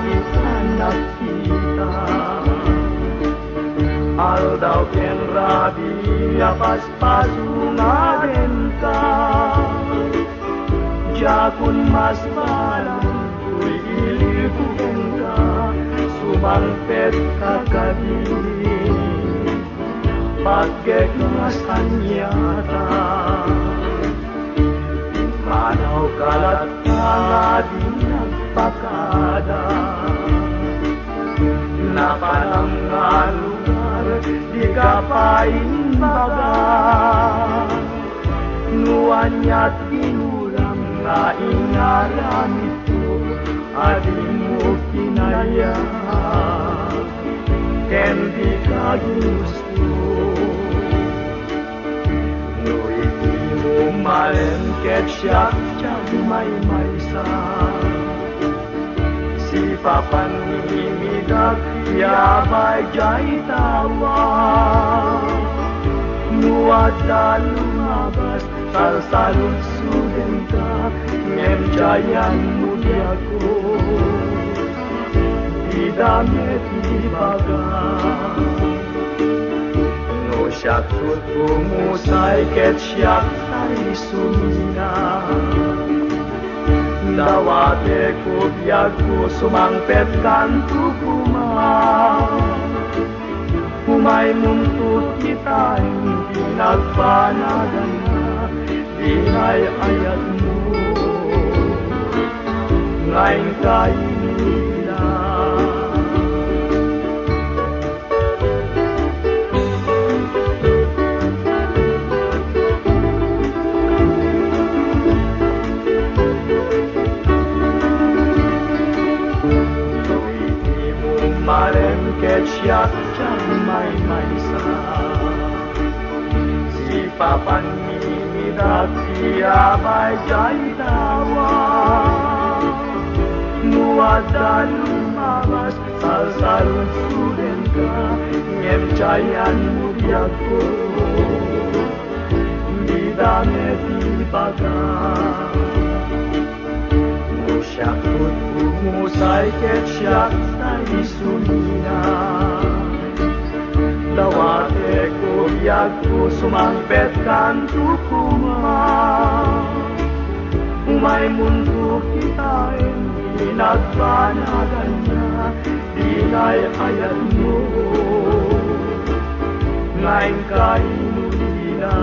di ka nakita. Aldaw ken rabi pasungaden ka. Jakun mas balang kuy ilikugen ka. Sumangpet ka kadiri pagkeknas anyata. Manaw kalat nga di nagpakada. Napananggan lugar di kapaimbaga. Nuanya't tinulang nga inaram ito. Adi mo kinaya ken di ka ginusto. No iti mo malengket siya may maysa. Si papan nimidag yabay jay tawa. Nuada lumabas salsalun sugen ka. Ngem jayan mudiako damit ibaga. No syakut umusay ket syak tay sumina. Dawate ko biyag ko sumangpet kanto kuma. Umay muntut kita hindi nagpanagan na. Ingay ayat mo ngayon kainila. Malengket siya may maysa. Si papan nimidag siya may jay tawa. Nuada lumabas salsalun sugen ka. Ngem jayan mudiako di damit ibaga. Syakut umusay ket syak tay sumina. Dawate ko biyag ko sumangpet kanto kuma. Umay mundo kita hindi nagpanagan na. Ingay ayat mo ngayon kainulila.